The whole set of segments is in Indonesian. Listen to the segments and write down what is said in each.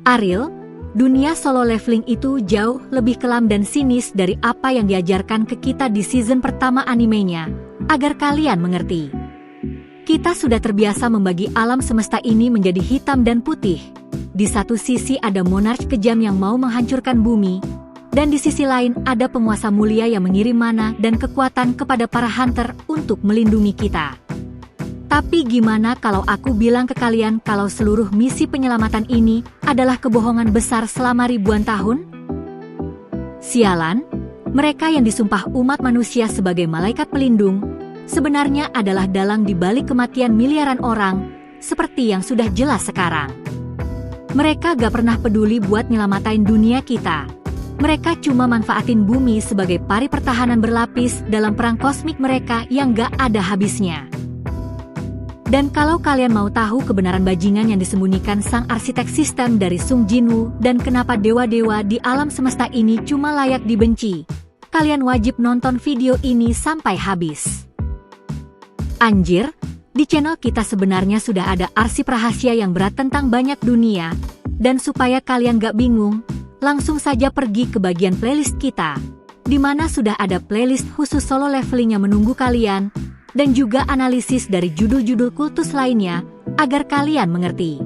Ariel, dunia solo leveling itu jauh lebih kelam dan sinis dari apa yang diajarkan ke kita di season pertama animenya, agar kalian mengerti. Kita sudah terbiasa membagi alam semesta ini menjadi hitam dan putih. Di satu sisi ada monarch kejam yang mau menghancurkan bumi, dan di sisi lain ada penguasa mulia yang mengirim mana dan kekuatan kepada para hunter untuk melindungi kita. Tapi gimana kalau aku bilang ke kalian kalau seluruh misi penyelamatan ini adalah kebohongan besar selama ribuan tahun? Sialan, mereka yang disumpah umat manusia sebagai malaikat pelindung, sebenarnya adalah dalang di balik kematian miliaran orang, seperti yang sudah jelas sekarang. Mereka gak pernah peduli buat nyelamatain dunia kita. Mereka cuma manfaatin bumi sebagai pari pertahanan berlapis dalam perang kosmik mereka yang gak ada habisnya. Dan kalau kalian mau tahu kebenaran bajingan yang disembunyikan sang arsitek sistem dari Sung Jinwoo dan kenapa dewa-dewa di alam semesta ini cuma layak dibenci, kalian wajib nonton video ini sampai habis. Anjir, di channel kita sebenarnya sudah ada arsip rahasia yang berat tentang banyak dunia, dan supaya kalian gak bingung, langsung saja pergi ke bagian playlist kita, di mana sudah ada playlist khusus solo leveling yang menunggu kalian, dan juga analisis dari judul-judul kultus lainnya, agar kalian mengerti.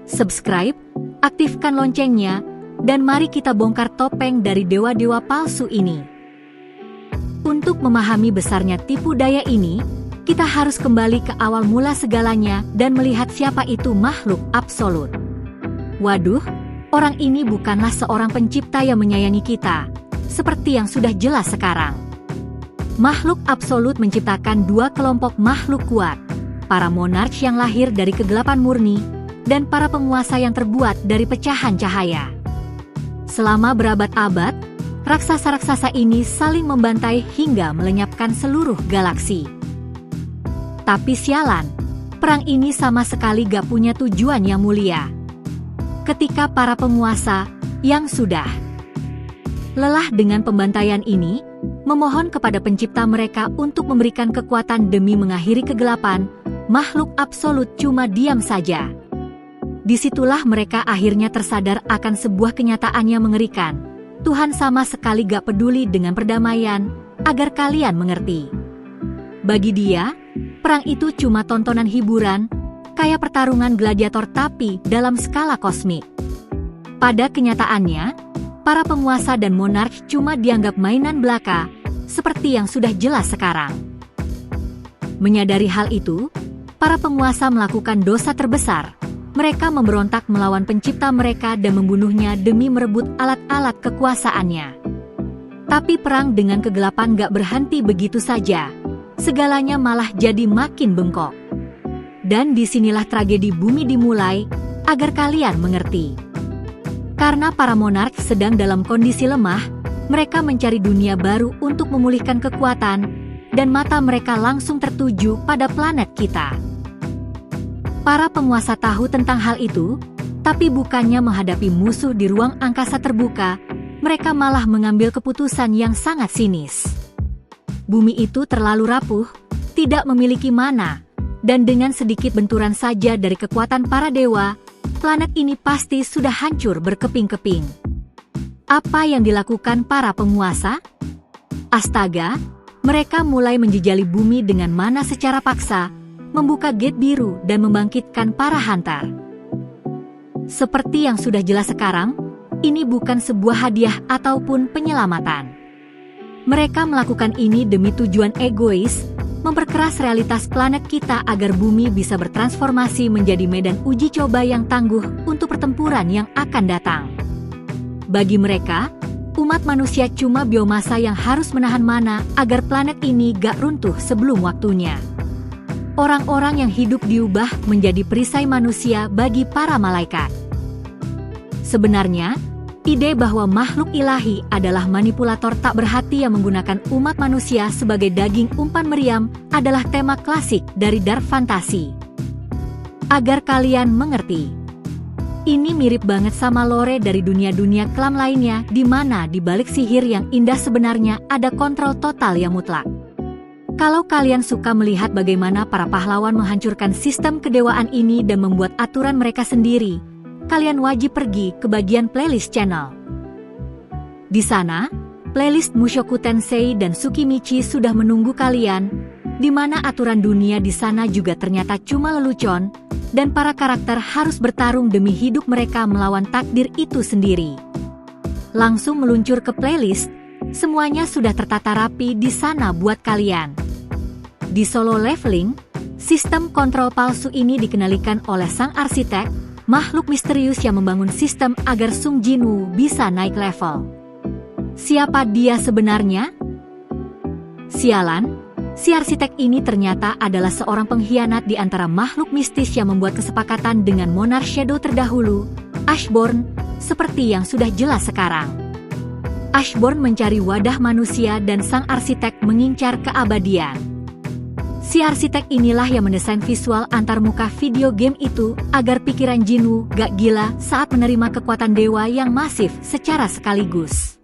Subscribe, aktifkan loncengnya, dan mari kita bongkar topeng dari dewa-dewa palsu ini. Untuk memahami besarnya tipu daya ini, kita harus kembali ke awal mula segalanya dan melihat siapa itu makhluk absolut. Waduh, orang ini bukanlah seorang pencipta yang menyayangi kita, seperti yang sudah jelas sekarang. Makhluk absolut menciptakan dua kelompok makhluk kuat, para monarch yang lahir dari kegelapan murni, dan para penguasa yang terbuat dari pecahan cahaya. Selama berabad-abad, raksasa-raksasa ini saling membantai hingga melenyapkan seluruh galaksi. Tapi sialan, perang ini sama sekali gak punya tujuan yang mulia. Ketika para penguasa, yang sudah lelah dengan pembantaian ini, memohon kepada pencipta mereka untuk memberikan kekuatan demi mengakhiri kegelapan, makhluk absolut cuma diam saja. Disitulah mereka akhirnya tersadar akan sebuah kenyataan yang mengerikan. Tuhan sama sekali gak peduli dengan perdamaian, agar kalian mengerti. Bagi dia, perang itu cuma tontonan hiburan, kayak pertarungan gladiator tapi dalam skala kosmik. Pada kenyataannya, para penguasa dan monarch cuma dianggap mainan belaka, seperti yang sudah jelas sekarang. Menyadari hal itu, para penguasa melakukan dosa terbesar. Mereka memberontak melawan pencipta mereka dan membunuhnya demi merebut alat-alat kekuasaannya. Tapi perang dengan kegelapan gak berhenti begitu saja. Segalanya malah jadi makin bengkok. Dan disinilah tragedi bumi dimulai, agar kalian mengerti. Karena para monark sedang dalam kondisi lemah, mereka mencari dunia baru untuk memulihkan kekuatan, dan mata mereka langsung tertuju pada planet kita. Para penguasa tahu tentang hal itu, tapi bukannya menghadapi musuh di ruang angkasa terbuka, mereka malah mengambil keputusan yang sangat sinis. Bumi itu terlalu rapuh, tidak memiliki mana, dan dengan sedikit benturan saja dari kekuatan para dewa, planet ini pasti sudah hancur berkeping-keping. Apa yang dilakukan para penguasa? Astaga, mereka mulai menjejali bumi dengan mana secara paksa, membuka gate biru dan membangkitkan para hunter. Seperti yang sudah jelas sekarang, ini bukan sebuah hadiah ataupun penyelamatan. Mereka melakukan ini demi tujuan egois, memperkeras realitas planet kita agar bumi bisa bertransformasi menjadi medan uji coba yang tangguh untuk pertempuran yang akan datang. Bagi mereka, umat manusia cuma biomasa yang harus menahan mana agar planet ini gak runtuh sebelum waktunya. Orang-orang yang hidup diubah menjadi perisai manusia bagi para malaikat. Sebenarnya, ide bahwa makhluk ilahi adalah manipulator tak berhati yang menggunakan umat manusia sebagai daging umpan meriam adalah tema klasik dari dark fantasy. Agar kalian mengerti, ini mirip banget sama lore dari dunia-dunia kelam lainnya di mana di balik sihir yang indah sebenarnya ada kontrol total yang mutlak. Kalau kalian suka melihat bagaimana para pahlawan menghancurkan sistem kedewaan ini dan membuat aturan mereka sendiri, kalian wajib pergi ke bagian playlist channel. Di sana, playlist Mushoku Tensei dan Tsukimichi sudah menunggu kalian, di mana aturan dunia di sana juga ternyata cuma lelucon, dan para karakter harus bertarung demi hidup mereka melawan takdir itu sendiri. Langsung meluncur ke playlist, semuanya sudah tertata rapi di sana buat kalian. Di Solo Leveling, sistem kontrol palsu ini dikendalikan oleh sang arsitek, makhluk misterius yang membangun sistem agar Sung Jinwoo bisa naik level. Siapa dia sebenarnya? Sialan, si arsitek ini ternyata adalah seorang pengkhianat di antara makhluk mistis yang membuat kesepakatan dengan Monarch Shadow terdahulu, Ashborn, seperti yang sudah jelas sekarang. Ashborn mencari wadah manusia dan sang arsitek mengincar keabadian. Si arsitek inilah yang mendesain visual antarmuka video game itu agar pikiran Jinwoo gak gila saat menerima kekuatan dewa yang masif secara sekaligus.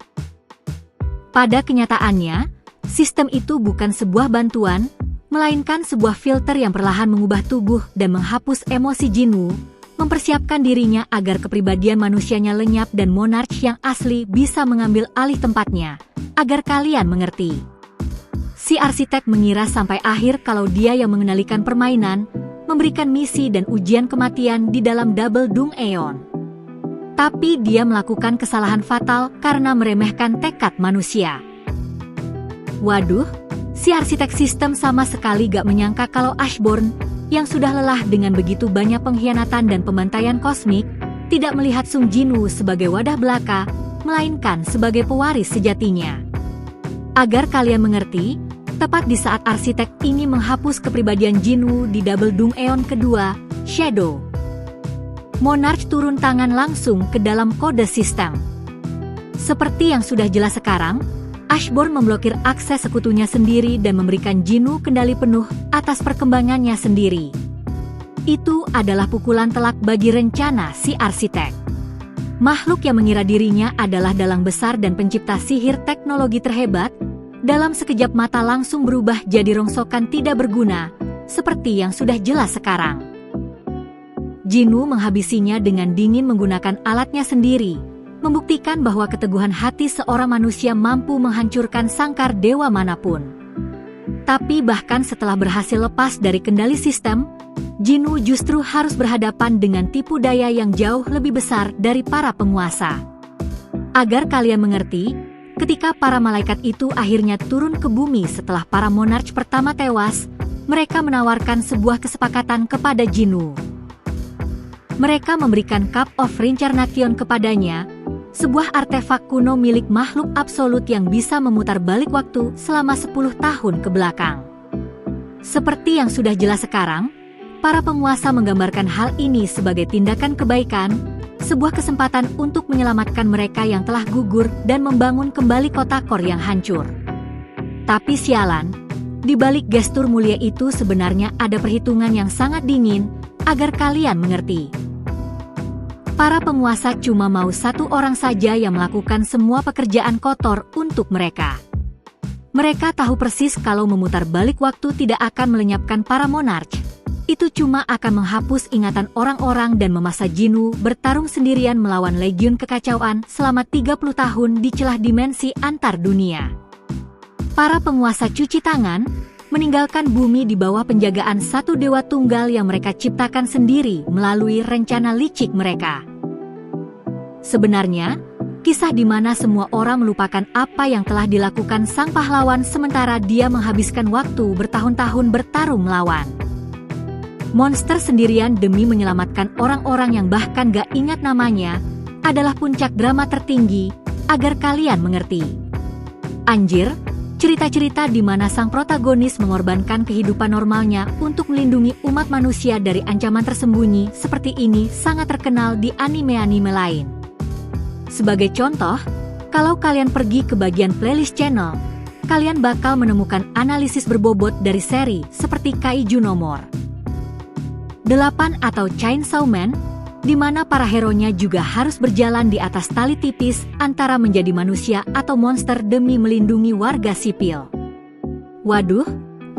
Pada kenyataannya, sistem itu bukan sebuah bantuan, melainkan sebuah filter yang perlahan mengubah tubuh dan menghapus emosi Jinwoo, mempersiapkan dirinya agar kepribadian manusianya lenyap dan Monarch yang asli bisa mengambil alih tempatnya, agar kalian mengerti. Si arsitek mengira sampai akhir kalau dia yang mengendalikan permainan, memberikan misi dan ujian kematian di dalam Double Doom Aeon. Tapi dia melakukan kesalahan fatal karena meremehkan tekad manusia. Waduh, si arsitek sistem sama sekali gak menyangka kalau Ashborn, yang sudah lelah dengan begitu banyak pengkhianatan dan pembantaian kosmik, tidak melihat Sung Jinwoo sebagai wadah belaka, melainkan sebagai pewaris sejatinya. Agar kalian mengerti, tepat di saat arsitek ini menghapus kepribadian Jinwoo di Double Doom Aeon kedua, Shadow, Monarch turun tangan langsung ke dalam kode sistem. Seperti yang sudah jelas sekarang, Ashborn memblokir akses sekutunya sendiri dan memberikan Jinwoo kendali penuh atas perkembangannya sendiri. Itu adalah pukulan telak bagi rencana si arsitek. Makhluk yang mengira dirinya adalah dalang besar dan pencipta sihir teknologi terhebat, dalam sekejap mata langsung berubah jadi rongsokan tidak berguna, seperti yang sudah jelas sekarang. Jinwoo menghabisinya dengan dingin menggunakan alatnya sendiri, membuktikan bahwa keteguhan hati seorang manusia mampu menghancurkan sangkar dewa manapun. Tapi bahkan setelah berhasil lepas dari kendali sistem, Jinwoo justru harus berhadapan dengan tipu daya yang jauh lebih besar dari para penguasa. Agar kalian mengerti, ketika para malaikat itu akhirnya turun ke bumi setelah para monarch pertama tewas, mereka menawarkan sebuah kesepakatan kepada Jinwoo. Mereka memberikan Cup of Reincarnation kepadanya, sebuah artefak kuno milik makhluk absolut yang bisa memutar balik waktu selama 10 tahun ke belakang. Seperti yang sudah jelas sekarang, para penguasa menggambarkan hal ini sebagai tindakan kebaikan, sebuah kesempatan untuk menyelamatkan mereka yang telah gugur dan membangun kembali kota Kor yang hancur. Tapi sialan, di balik gestur mulia itu sebenarnya ada perhitungan yang sangat dingin, agar kalian mengerti. Para penguasa cuma mau satu orang saja yang melakukan semua pekerjaan kotor untuk mereka. Mereka tahu persis kalau memutar balik waktu tidak akan melenyapkan para monarch. Itu cuma akan menghapus ingatan orang-orang dan memaksa Jinwoo bertarung sendirian melawan legiun kekacauan selama 30 tahun di celah dimensi antar dunia. Para penguasa cuci tangan, meninggalkan bumi di bawah penjagaan satu dewa tunggal yang mereka ciptakan sendiri melalui rencana licik mereka. Sebenarnya, kisah di mana semua orang melupakan apa yang telah dilakukan sang pahlawan sementara dia menghabiskan waktu bertahun-tahun bertarung melawan monster sendirian demi menyelamatkan orang-orang yang bahkan gak ingat namanya, adalah puncak drama tertinggi, agar kalian mengerti. Anjir, cerita-cerita di mana sang protagonis mengorbankan kehidupan normalnya untuk melindungi umat manusia dari ancaman tersembunyi seperti ini sangat terkenal di anime-anime lain. Sebagai contoh, kalau kalian pergi ke bagian playlist channel, kalian bakal menemukan analisis berbobot dari seri seperti Kaiju Nomor 8 atau Chainsaw Man, di mana para hero-nya juga harus berjalan di atas tali tipis antara menjadi manusia atau monster demi melindungi warga sipil. Waduh,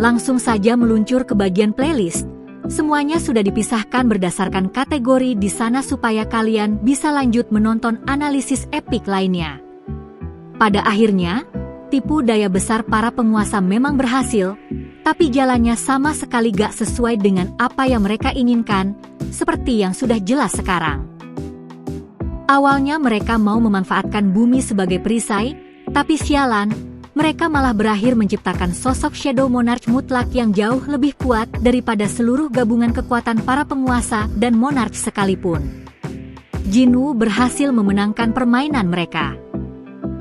langsung saja meluncur ke bagian playlist, Semuanya sudah dipisahkan berdasarkan kategori di sana supaya kalian bisa lanjut menonton analisis epik lainnya. Pada akhirnya, tipu daya besar para penguasa memang berhasil, tapi jalannya sama sekali gak sesuai dengan apa yang mereka inginkan, seperti yang sudah jelas sekarang. Awalnya mereka mau memanfaatkan bumi sebagai perisai, tapi sialan, mereka malah berakhir menciptakan sosok Shadow Monarch mutlak yang jauh lebih kuat daripada seluruh gabungan kekuatan para penguasa dan monarch sekalipun. Jinwoo berhasil memenangkan permainan mereka.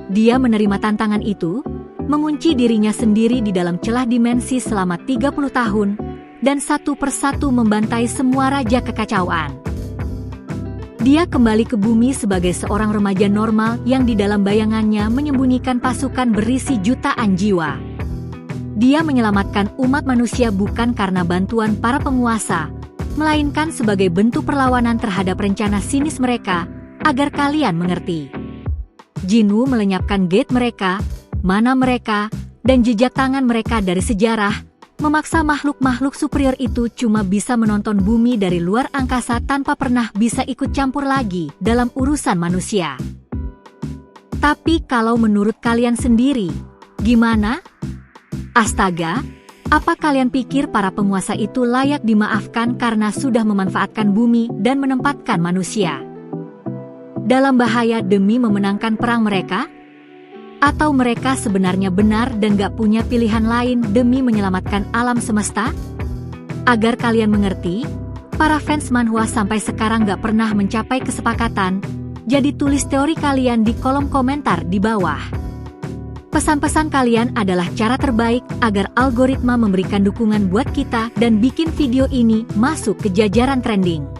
Dia menerima tantangan itu, mengunci dirinya sendiri di dalam celah dimensi selama 30 tahun, dan satu persatu membantai semua raja kekacauan. Dia kembali ke bumi sebagai seorang remaja normal yang di dalam bayangannya menyembunyikan pasukan berisi jutaan jiwa. Dia menyelamatkan umat manusia bukan karena bantuan para penguasa, melainkan sebagai bentuk perlawanan terhadap rencana sinis mereka, agar kalian mengerti. Jinwoo melenyapkan gate mereka, mana mereka, dan jejak tangan mereka dari sejarah, memaksa makhluk-makhluk superior itu cuma bisa menonton bumi dari luar angkasa tanpa pernah bisa ikut campur lagi dalam urusan manusia. Tapi kalau menurut kalian sendiri, gimana? Astaga, apa kalian pikir para penguasa itu layak dimaafkan karena sudah memanfaatkan bumi dan menempatkan manusia dalam bahaya demi memenangkan perang mereka? Atau mereka sebenarnya benar dan gak punya pilihan lain demi menyelamatkan alam semesta? Agar kalian mengerti, para fans manhwa sampai sekarang gak pernah mencapai kesepakatan, jadi tulis teori kalian di kolom komentar di bawah. Pesan-pesan kalian adalah cara terbaik agar algoritma memberikan dukungan buat kita dan bikin video ini masuk ke jajaran trending.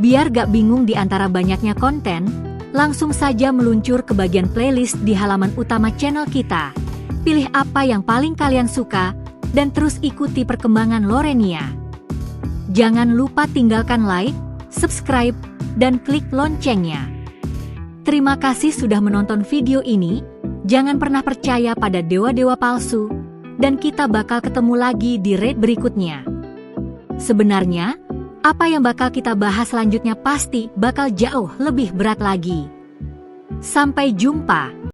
Biar gak bingung di antara banyaknya konten, langsung saja meluncur ke bagian playlist di halaman utama channel kita. Pilih apa yang paling kalian suka, dan terus ikuti perkembangan Lorenia. Jangan lupa tinggalkan like, subscribe, dan klik loncengnya. Terima kasih sudah menonton video ini, jangan pernah percaya pada dewa-dewa palsu, dan kita bakal ketemu lagi di raid berikutnya. Sebenarnya, apa yang bakal kita bahas selanjutnya pasti bakal jauh lebih berat lagi. Sampai jumpa.